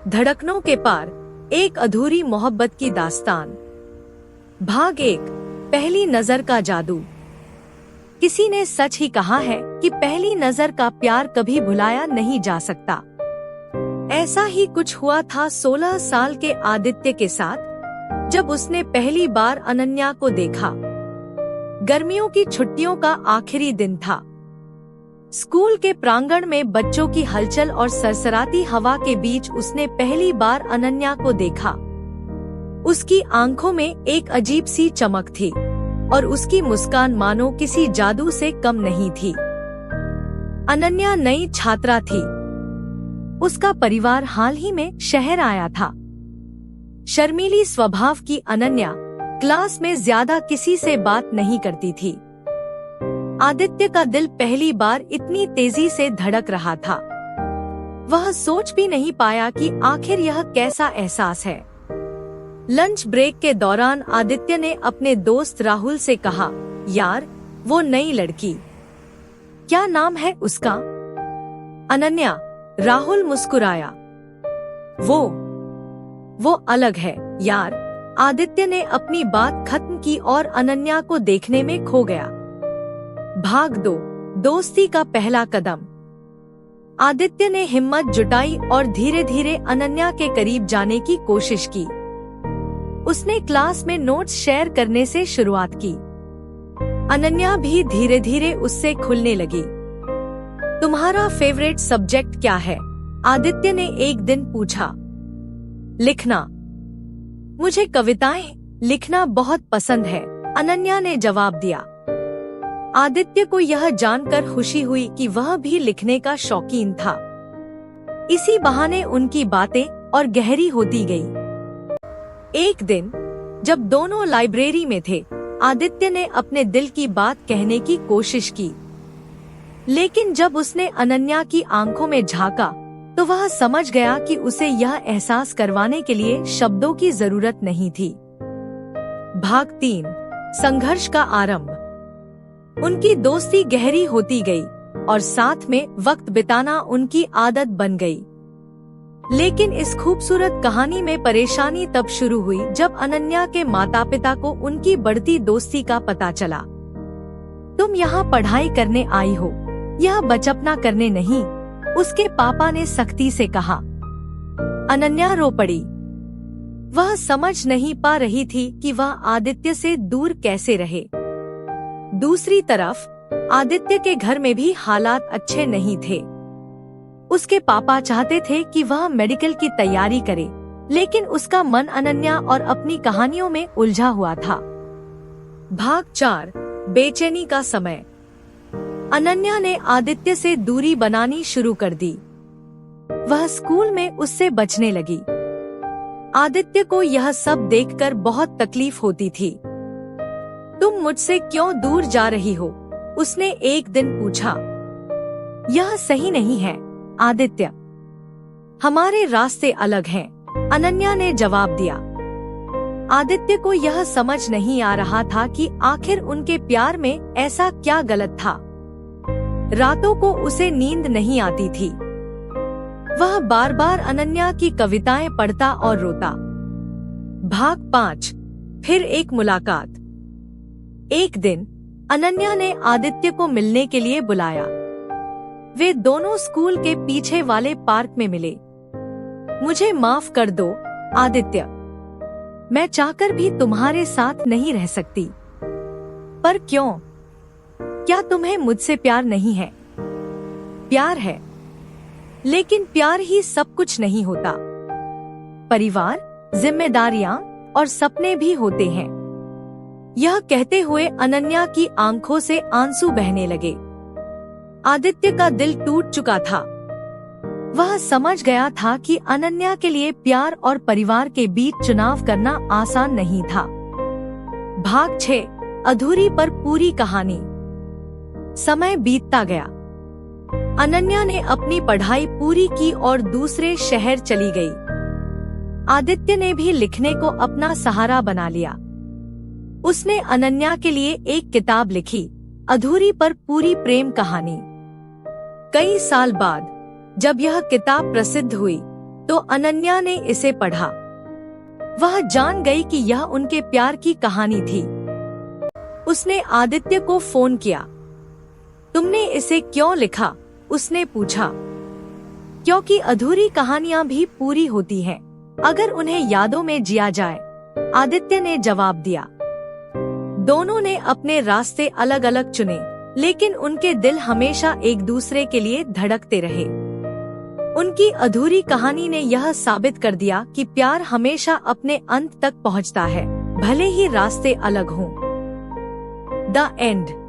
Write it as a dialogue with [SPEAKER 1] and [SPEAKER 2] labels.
[SPEAKER 1] धड़कनों के पार, एक अधूरी मोहब्बत की दास्तान। भाग 1, पहली नजर का जादू। किसी ने सच ही कहा है कि पहली नजर का प्यार कभी भुलाया नहीं जा सकता। ऐसा ही कुछ हुआ था 16 साल के आदित्य के साथ, जब उसने पहली बार अनन्या को देखा। गर्मियों की छुट्टियों का आखिरी दिन था। स्कूल के प्रांगण में बच्चों की हलचल और सरसराती हवा के बीच उसने पहली बार अनन्या को देखा। उसकी आंखों में एक अजीब सी चमक थी और उसकी मुस्कान मानो किसी जादू से कम नहीं थी। अनन्या नई छात्रा थी। उसका परिवार हाल ही में शहर आया था। शर्मीली स्वभाव की अनन्या क्लास में ज्यादा किसी से बात नहीं करती थी। आदित्य का दिल पहली बार इतनी तेजी से धड़क रहा था। वह सोच भी नहीं पाया कि आखिर यह कैसा एहसास है। लंच ब्रेक के दौरान आदित्य ने अपने दोस्त राहुल से कहा, यार, वो नई लड़की, क्या नाम है उसका? अनन्या। राहुल मुस्कुराया। वो अलग है यार। आदित्य ने अपनी बात खत्म की और अनन्या को देखने में खो गया। भाग 2, दोस्ती का पहला कदम। आदित्य ने हिम्मत जुटाई और धीरे धीरे अनन्या के करीब जाने की कोशिश की। उसने क्लास में नोट्स शेयर करने से शुरुआत की। अनन्या भी धीरे धीरे उससे खुलने लगी। तुम्हारा फेवरेट सब्जेक्ट क्या है? आदित्य ने एक दिन पूछा। लिखना। मुझे कविताएं लिखना बहुत पसंद है, अनन्या ने जवाब दिया। आदित्य को यह जानकर खुशी हुई कि वह भी लिखने का शौकीन था। इसी बहाने उनकी बातें और गहरी होती गई। एक दिन जब दोनों लाइब्रेरी में थे, आदित्य ने अपने दिल की बात कहने की कोशिश की। लेकिन जब उसने अनन्या की आंखों में झांका, तो वह समझ गया कि उसे यह एहसास करवाने के लिए शब्दों की जरूरत नहीं थी। भाग 3, संघर्ष का आरंभ। उनकी दोस्ती गहरी होती गई और साथ में वक्त बिताना उनकी आदत बन गई। लेकिन इस खूबसूरत कहानी में परेशानी तब शुरू हुई जब अनन्या के माता पिता को उनकी बढ़ती दोस्ती का पता चला। तुम यहाँ पढ़ाई करने आई हो, यह बचपना करने नहीं, उसके पापा ने सख्ती से कहा। अनन्या रो पड़ी। वह समझ नहीं पा रही थी कि वह आदित्य से दूर कैसे रहे। दूसरी तरफ आदित्य के घर में भी हालात अच्छे नहीं थे। उसके पापा चाहते थे कि वह मेडिकल की तैयारी करे, लेकिन उसका मन अनन्या और अपनी कहानियों में उलझा हुआ था। भाग 4, बेचैनी का समय। अनन्या ने आदित्य से दूरी बनानी शुरू कर दी। वह स्कूल में उससे बचने लगी। आदित्य को यह सब देखकर बहुत तकलीफ होती थी। तुम मुझसे क्यों दूर जा रही हो? उसने एक दिन पूछा। यह सही नहीं है आदित्य, हमारे रास्ते अलग हैं, अनन्या ने जवाब दिया। आदित्य को यह समझ नहीं आ रहा था कि आखिर उनके प्यार में ऐसा क्या गलत था। रातों को उसे नींद नहीं आती थी। वह बार बार अनन्या की कविताएं पढ़ता और रोता। भाग 5, फिर एक मुलाकात। एक दिन अनन्या ने आदित्य को मिलने के लिए बुलाया। वे दोनों स्कूल के पीछे वाले पार्क में मिले। मुझे माफ कर दो आदित्य, मैं चाहकर भी तुम्हारे साथ नहीं रह सकती। पर क्यों? क्या तुम्हें मुझसे प्यार नहीं है? प्यार है, लेकिन प्यार ही सब कुछ नहीं होता। परिवार, जिम्मेदारियां और सपने भी होते हैं। यह कहते हुए अनन्या की आंखों से आंसू बहने लगे। आदित्य का दिल टूट चुका था। वह समझ गया था कि अनन्या के लिए प्यार और परिवार के बीच चुनाव करना आसान नहीं था। भाग 6, अधूरी पर पूरी कहानी। समय बीतता गया। अनन्या ने अपनी पढ़ाई पूरी की और दूसरे शहर चली गई। आदित्य ने भी लिखने को अपना सहारा बना लिया। उसने अनन्या के लिए एक किताब लिखी, अधूरी पर पूरी प्रेम कहानी। कई साल बाद जब यह किताब प्रसिद्ध हुई, तो अनन्या ने इसे पढ़ा। वह जान गई कि यह उनके प्यार की कहानी थी। उसने आदित्य को फोन किया। तुमने इसे क्यों लिखा? उसने पूछा। क्योंकि अधूरी कहानियां भी पूरी होती हैं, अगर उन्हें यादों में जिया जाए, आदित्य ने जवाब दिया। दोनों ने अपने रास्ते अलग अलग चुने, लेकिन उनके दिल हमेशा एक दूसरे के लिए धड़कते रहे। उनकी अधूरी कहानी ने यह साबित कर दिया कि प्यार हमेशा अपने अंत तक पहुंचता है, भले ही रास्ते अलग हों। The end.